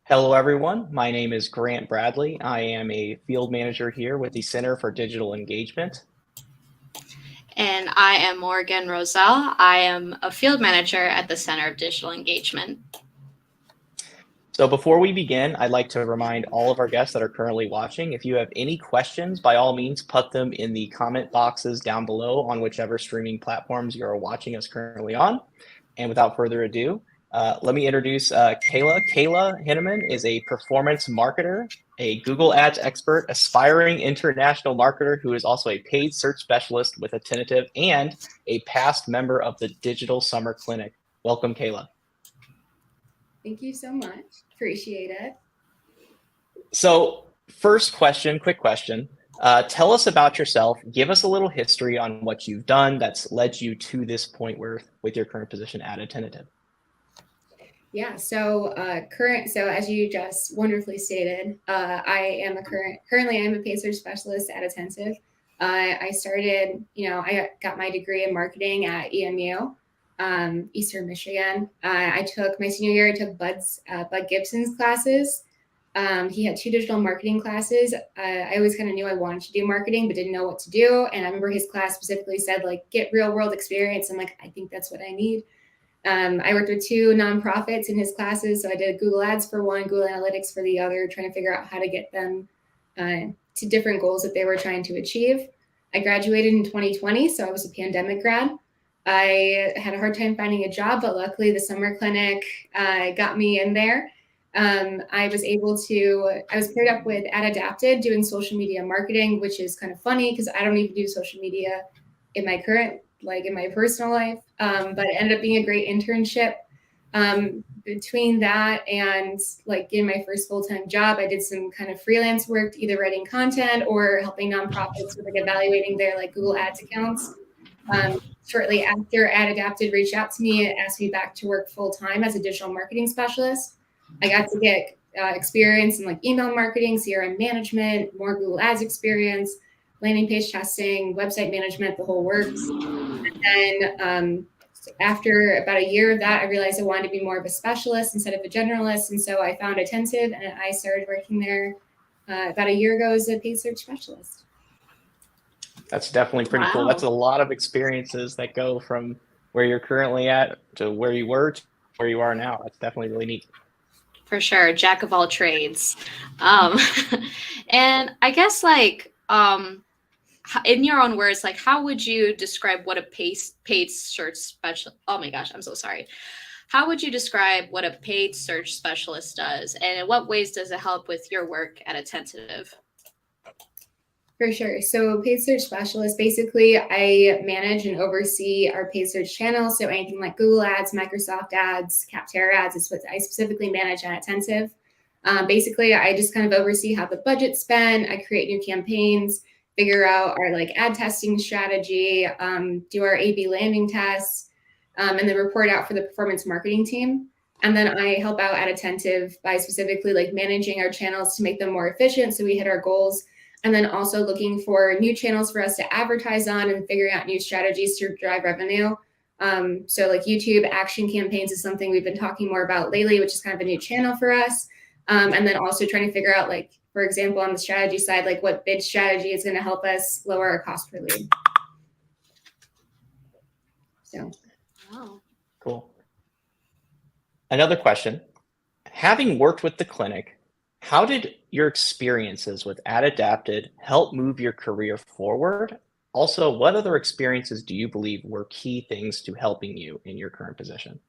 Hello, everyone. My name is Grant Bradley. I am a field manager here with the Center for Digital Engagement. And I am Morgan Roselle. I am a field manager at the Center of Digital Engagement. So before we begin, I'd like to remind all of our guests that are currently watching, if you have any questions, by all means, put them in the comment boxes down below on whichever streaming platforms you're watching us currently on. And without further ado, let me introduce Kayla. Kayla Henneman is a performance marketer, a Google Ads expert, aspiring international marketer who is also a paid search specialist with Attentive and a past member of the Digital Summer Clinic. Welcome, Kayla. Thank you so much. Appreciate it. So first question, quick question. Tell us about yourself. Give us a little history on what you've done that's led you to this point with your current position at Attentive. Yeah, so as you just wonderfully stated, currently I'm a paid search specialist at Attentive. I started, I got my degree in marketing at EMU, Eastern Michigan. I took my senior year, I took Bud Gibson's classes. He had 2 digital marketing classes. I always kind of knew I wanted to do marketing, but didn't know what to do. And I remember his class specifically said, get real world experience. I'm like, I think that's what I need. I worked with 2 nonprofits in his classes. So I did Google Ads for one, Google Analytics for the other, trying to figure out how to get them to different goals that they were trying to achieve. I graduated in 2020, so I was a pandemic grad. I had a hard time finding a job, but luckily the summer clinic got me in there. I was paired up with Adapted doing social media marketing, which is kind of funny because I don't even do social media in my personal life. But it ended up being a great internship. Between that and getting my first full-time job, I did some kind of freelance work, either writing content or helping nonprofits with evaluating their Google Ads accounts. Shortly after Adapted reached out to me and asked me back to work full-time as a digital marketing specialist. I got to get experience in email marketing, CRM management, more Google Ads experience, landing page testing, website management, the whole works. And then after about a year of that, I realized I wanted to be more of a specialist instead of a generalist. And so I found Attentive and I started working there about a year ago as a paid search specialist. That's definitely pretty cool. That's a lot of experiences that go from where you're currently at to where you were to where you are now. That's definitely really neat. For sure. Jack of all trades. And I guess in your own words, how would you describe what a paid search specialist? Oh my gosh, I'm so sorry. How would you describe what a paid search specialist does, and in what ways does it help with your work at Attentive? For sure. So paid search specialist, basically I manage and oversee our paid search channels. So anything like Google Ads, Microsoft Ads, Capterra Ads is what I specifically manage at Attentive. Basically, I just kind of oversee how the budget's spent. I create new campaigns, figure out our ad testing strategy, do our A/B landing tests, and then report out for the performance marketing team. And then I help out at Attentive by specifically managing our channels to make them more efficient so we hit our goals. And then also looking for new channels for us to advertise on and figuring out new strategies to drive revenue. So YouTube action campaigns is something we've been talking more about lately, which is kind of a new channel for us. And then also trying to figure out, for example, on the strategy side, what bid strategy is going to help us lower our cost per lead. So. Wow. Cool. Another question. Having worked with the clinic, how did your experiences with Adapted help move your career forward? Also, what other experiences do you believe were key things to helping you in your current position?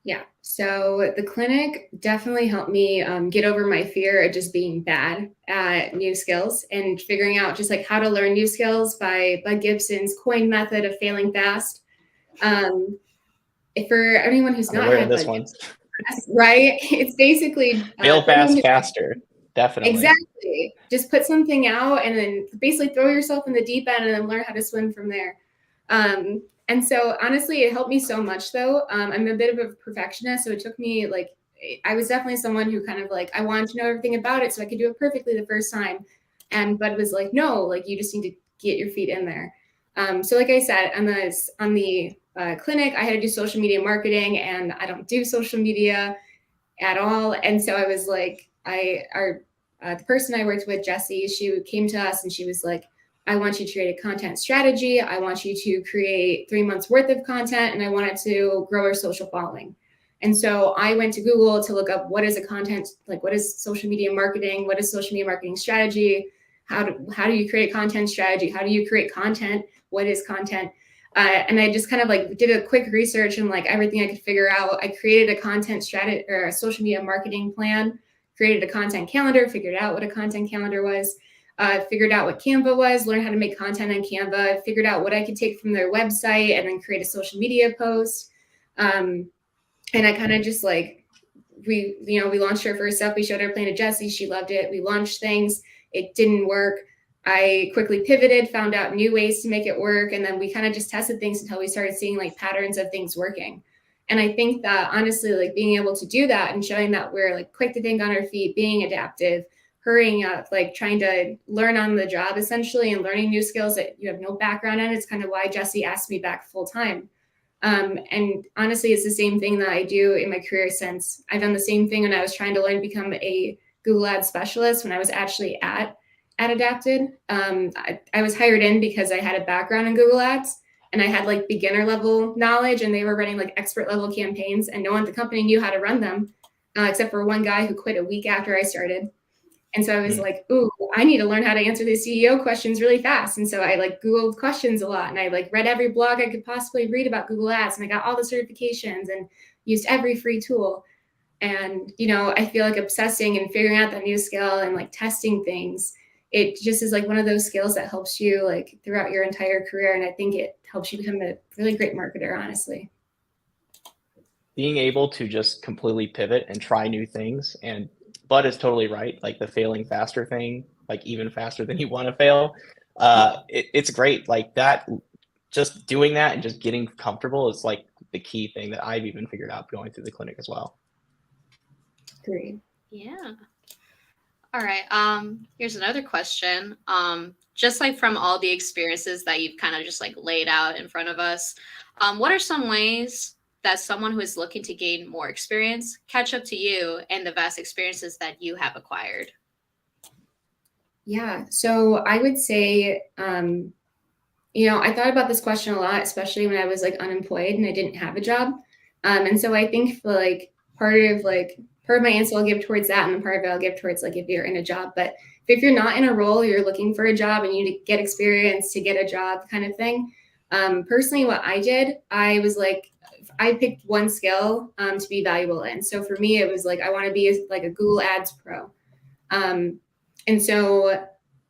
Yeah, so the clinic definitely helped me get over my fear of just being bad at new skills and figuring out just how to learn new skills by Bud Gibson's coin method of failing fast. For anyone who's not had this one. Right? It's basically fail fast, faster. Definitely. Exactly. Just put something out and then basically throw yourself in the deep end and then learn how to swim from there. And so honestly, it helped me so much though. I'm a bit of a perfectionist. So it took me I was definitely someone who kind of I wanted to know everything about it so I could do it perfectly the first time. But it was no, you just need to get your feet in there. So like I said, on the clinic, I had to do social media marketing and I don't do social media. at all. And so I was like, the person I worked with, Jessie, she came to us and she was like, I want you to create a content strategy. I want you to create 3 months worth of content, and I want it to grow our social following. And so I went to Google to look up what is a content, like what is social media marketing? What is social media marketing strategy? How do you create a content strategy? How do you create content? What is content? And I just kind of like did a quick research and like everything I could figure out. I created a content strategy or a social media marketing plan, created a content calendar, figured out what a content calendar was, figured out what Canva was, learned how to make content on Canva, figured out what I could take from their website and then create a social media post. And I kind of just like, we launched our first stuff. We showed our plan to Jessie. She loved it. We launched things. It didn't work. I quickly pivoted, found out new ways to make it work. And then we kind of just tested things until we started seeing like patterns of things working. And I think that honestly, like being able to do that and showing that we're like quick to think on our feet, being adaptive, hurrying up, like trying to learn on the job essentially and learning new skills that you have no background in. It's kind of why Jessie asked me back full time. And honestly, it's the same thing that I do in my career since. I've done the same thing when I was trying to learn to become a Google Ads specialist when I was actually at Adapted. I was hired in because I had a background in Google Ads and I had like beginner level knowledge, and they were running like expert level campaigns and no one at the company knew how to run them, except for one guy who quit a week after I started. And so I was like, ooh, I need to learn how to answer these CEO questions really fast. And so I like Googled questions a lot and I like read every blog I could possibly read about Google Ads, and I got all the certifications and used every free tool. And, I feel like obsessing and figuring out that new skill and like testing things, it just is like one of those skills that helps you like throughout your entire career. And I think it helps you become a really great marketer, honestly. Being able to just completely pivot and try new things, and Bud is totally right. Like the failing faster thing, like even faster than you want to fail. It's great. Like that, just doing that and just getting comfortable is like the key thing that I've even figured out going through the clinic as well. Great. Yeah. All right. Here's another question. Just like from all the experiences that you've kind of just like laid out in front of us, what are some ways that someone who is looking to gain more experience catch up to you and the vast experiences that you have acquired? Yeah. So I would say, I thought about this question a lot, especially when I was like unemployed and I didn't have a job. And so I think like part of my answer I'll give towards that, and part of it I'll give towards like if you're in a job. But if you're not in a role, you're looking for a job and you need to get experience to get a job kind of thing. Personally, what I did, I was like, I picked one skill to be valuable in. So for me, it was like, I want to be like a Google Ads pro. And so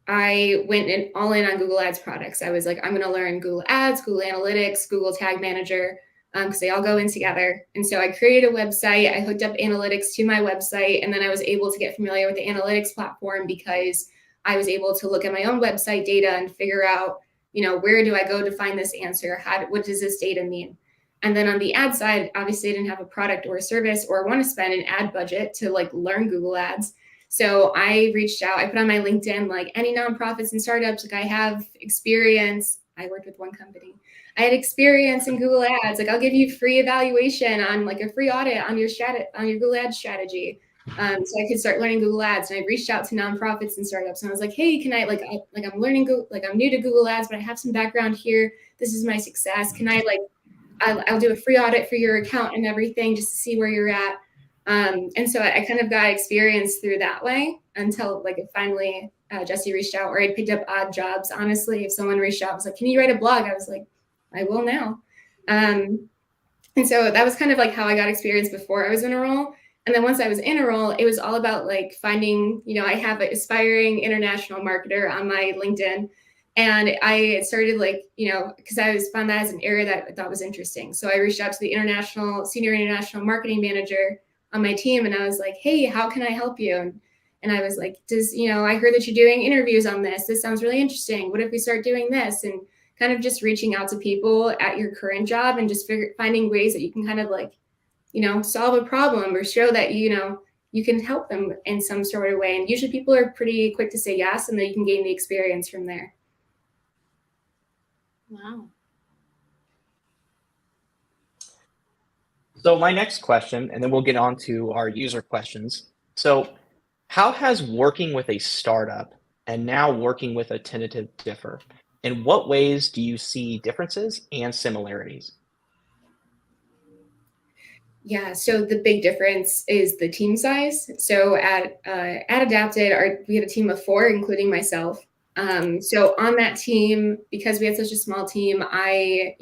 I went all in on Google Ads products. I was like, I'm going to learn Google Ads, Google Analytics, Google Tag Manager, because they all go in together. And so I created a website. I hooked up analytics to my website, and then I was able to get familiar with the analytics platform because I was able to look at my own website data and figure out, where do I go to find this answer? What does this data mean? And then on the ad side, obviously I didn't have a product or a service or want to spend an ad budget to like learn Google Ads. So I reached out, I put on my LinkedIn, like any nonprofits and startups, like I have experience. I worked with one company. I had experience in Google Ads. Like I'll give you free evaluation on like a free audit on your Google Ads strategy. So I could start learning Google Ads. And I reached out to nonprofits and startups and I was like, hey, can I I'm learning Google, like I'm new to Google Ads, but I have some background here. This is my success. Can I I'll do a free audit for your account and everything just to see where you're at. And so I kind of got experience through that way until like it finally Jessie reached out, or I picked up odd jobs. Honestly, if someone reached out, was like, can you write a blog? I was like, I will now. And so that was kind of like how I got experience before I was in a role. And then once I was in a role, it was all about like finding, I have an aspiring international marketer on my LinkedIn. And I started because I found that as an area that I thought was interesting. So I reached out to the senior international marketing manager on my team. And I was like, hey, how can I help you? And I was like, I heard that you're doing interviews on this. This sounds really interesting. What if we start doing this? And kind of just reaching out to people at your current job and just finding ways that you can kind of solve a problem or show that, you can help them in some sort of way. And usually people are pretty quick to say yes, and then you can gain the experience from there. Wow. So my next question, and then we'll get on to our user questions. So how has working with a startup and now working with a tentative differ? In what ways do you see differences and similarities? Yeah, so the big difference is the team size. So at Adapted, we had a team of 4, including myself. So on that team, because we had such a small team, I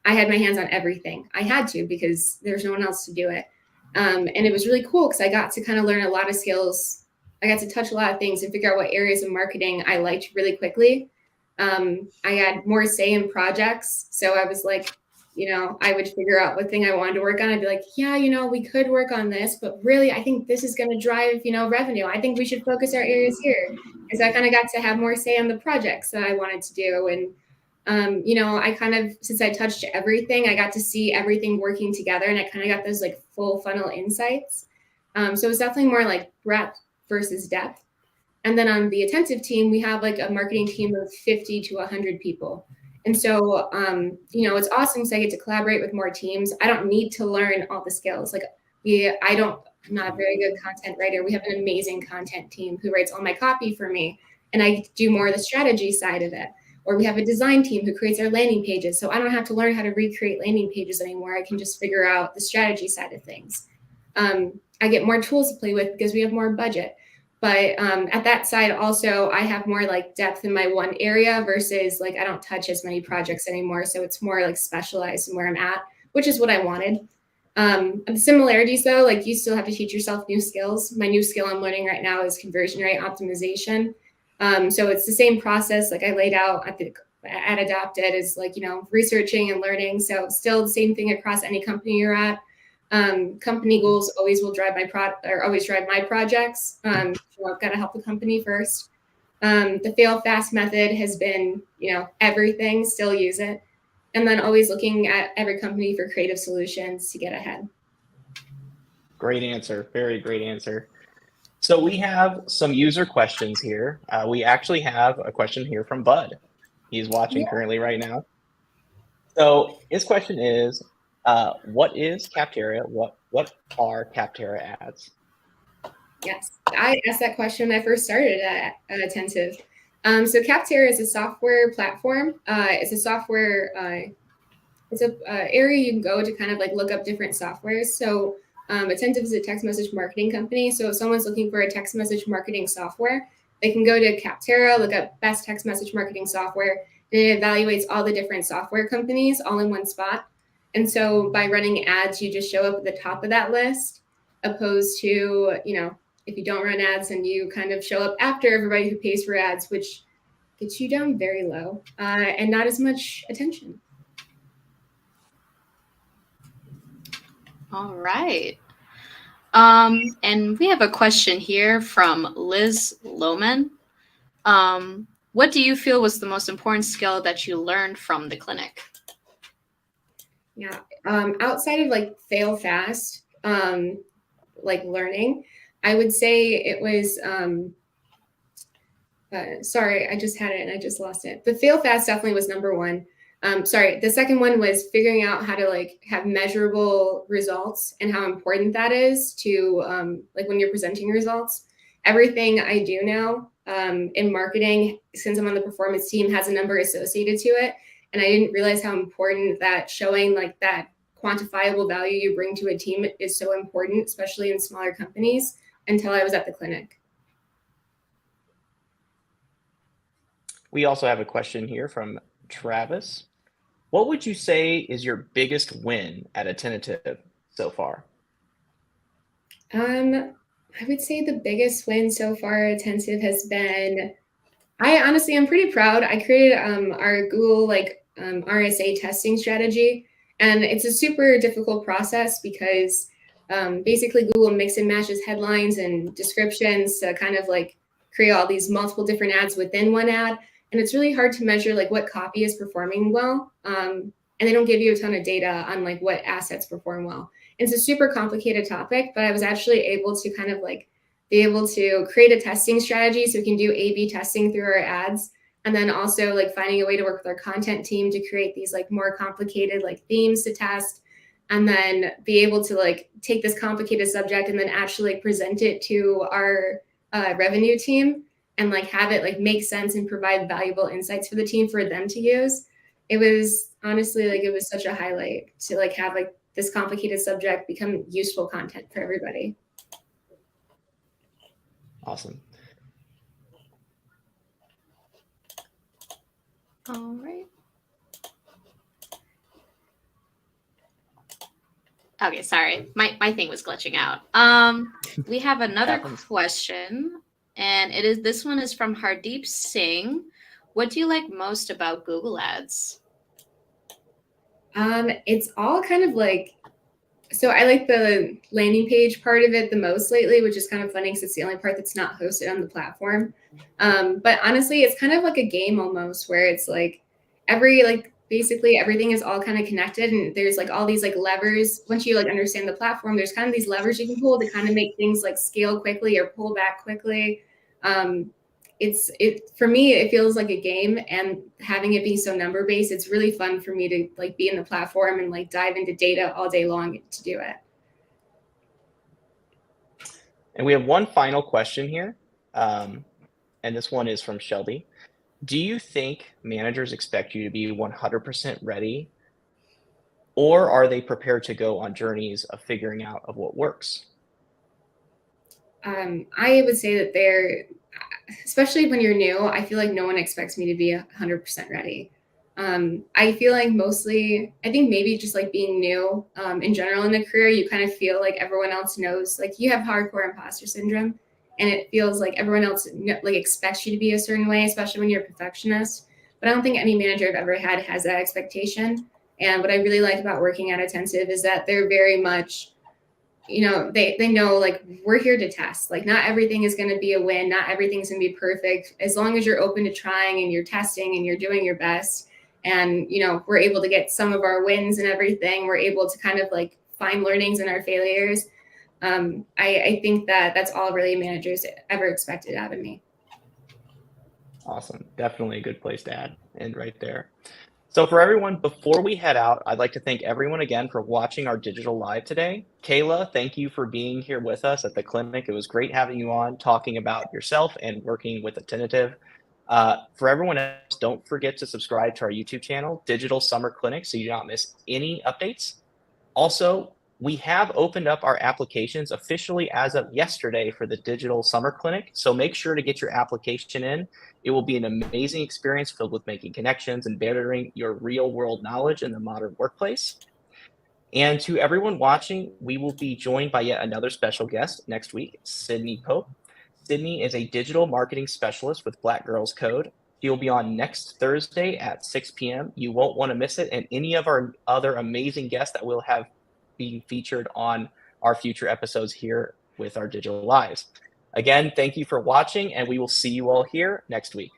had my hands on everything. I had to because there's no one else to do it. And it was really cool because I got to kind of learn a lot of skills. I got to touch a lot of things and figure out what areas of marketing I liked really quickly. I had more say in projects. So I was like, I would figure out what thing I wanted to work on. I'd be like, yeah, we could work on this, but really, I think this is going to drive, revenue. I think we should focus our areas here. And so I kind of got to have more say on the projects that I wanted to do. And, I kind of, since I touched everything, I got to see everything working together and I kind of got those like full funnel insights. So it's definitely more like breadth versus depth. And then on the attentive team, we have like a marketing team of 50 to 100 people. And so, it's awesome because I get to collaborate with more teams. I don't need to learn all the skills. Like I'm not a very good content writer. We have an amazing content team who writes all my copy for me. And I do more of the strategy side of it. Or we have a design team who creates our landing pages. So I don't have to learn how to recreate landing pages anymore. I can just figure out the strategy side of things. I get more tools to play with because we have more budget. But at that side also, I have more like depth in my one area versus like I don't touch as many projects anymore. So it's more like specialized in where I'm at, which is what I wanted. The similarities though, like you still have to teach yourself new skills. My new skill I'm learning right now is conversion rate optimization. So it's the same process like I laid out at Adapted is like, researching and learning. So still the same thing across any company you're at. Company goals always will drive always drive my projects. So I've got to help the company first. The fail fast method has been, everything, still use it. And then always looking at every company for creative solutions to get ahead. Great answer. Very great answer. So we have some user questions here. We actually have a question here from Bud. He's watching currently right now. So his question is, what is Capterra? What are Capterra ads? Yes, I asked that question when I first started at Attentive. So Capterra is a software platform. It's a software. It's a area you can go to kind of like look up different softwares. So Attentive is a text message marketing company. So if someone's looking for a text message marketing software, they can go to Capterra, look up best text message marketing software, and it evaluates all the different software companies all in one spot. And so by running ads, you just show up at the top of that list, opposed to, if you don't run ads and you kind of show up after everybody who pays for ads, which gets you down very low and not as much attention. All right. And we have a question here from Liz Lohman. What do you feel was the most important skill that you learned from the clinic? Yeah, outside of like fail fast, like learning, I would say it was, sorry, I just had it and I just lost it. But fail fast definitely was number one. Sorry, the second one was figuring out how to like have measurable results and how important that is to like when you're presenting results. Everything I do now in marketing, since I'm on the performance team, has a number associated to it. And I didn't realize how important that showing like that quantifiable value you bring to a team is so important, especially in smaller companies, until I was at the clinic. We also have a question here from Travis. What would you say is your biggest win at Attentive so far? I would say the biggest win so far at Attentive has been, I honestly am pretty proud. I created our Google RSA testing strategy, and it's a super difficult process because basically Google mix and matches headlines and descriptions to kind of like create all these multiple different ads within one ad. And it's really hard to measure like what copy is performing well. And they don't give you a ton of data on like what assets perform well. And it's a super complicated topic, but I was actually able to kind of like be able to create a testing strategy so we can do A/B testing through our ads. And then also like finding a way to work with our content team to create these like more complicated like themes to test. and then be able to like take this complicated subject and then actually like, present it to our revenue team and like have it like make sense and provide valuable insights for the team for them to use. It was honestly like it was such a highlight to like have like this complicated subject become useful content for everybody. Awesome. All right. Okay, sorry. My thing was glitching out. We have another question, and this one is from Hardeep Singh. What do you like most about Google Ads? It's all kind of like, so I like the landing page part of it the most lately, which is kind of funny because it's the only part that's not hosted on the platform. But honestly, it's kind of like a game almost where it's like basically everything is all kind of connected and there's like all these like levers. Once you like understand the platform, there's kind of these levers you can pull to kind of make things like scale quickly or pull back quickly. For me, it feels like a game, and having it be so number based, it's really fun for me to like be in the platform and like dive into data all day long to do it. And we have one final question here. And this one is from Shelby. Do you think managers expect you to be 100% ready, or are they prepared to go on journeys of figuring out of what works? I would say that especially when you're new, I feel like no one expects me to be 100% ready. I feel like I think maybe just like being new in general in the career, you kind of feel like everyone else knows, like you have hardcore imposter syndrome, and it feels like everyone else like expects you to be a certain way, especially when you're a perfectionist. But I don't think any manager I've ever had has that expectation. And what I really like about working at Attentive is that they're very much, they know like we're here to test. Like not everything is going to be a win. Not everything's going to be perfect. As long as you're open to trying and you're testing and you're doing your best, and we're able to get some of our wins and everything, we're able to kind of like find learnings in our failures. I think that's all really managers ever expected out of me. Awesome. Definitely a good place to add and right there. So for everyone, before we head out, I'd like to thank everyone again for watching our digital live today. Kayla, thank you for being here with us at the clinic. It was great having you on, talking about yourself and working with Attentive. For everyone else, don't forget to subscribe to our YouTube channel, Digital Summer Clinic, so you do not miss any updates. Also, we have opened up our applications officially as of yesterday for the Digital Summer Clinic. So make sure to get your application in. It will be an amazing experience filled with making connections and bettering your real world knowledge in the modern workplace. And to everyone watching, we will be joined by yet another special guest next week, Sydney Pope. Sydney is a digital marketing specialist with Black Girls Code. She will be on next Thursday at 6 p.m. You won't want to miss it. And any of our other amazing guests that we'll have being featured on our future episodes here with our digital lives. Again, thank you for watching, and we will see you all here next week.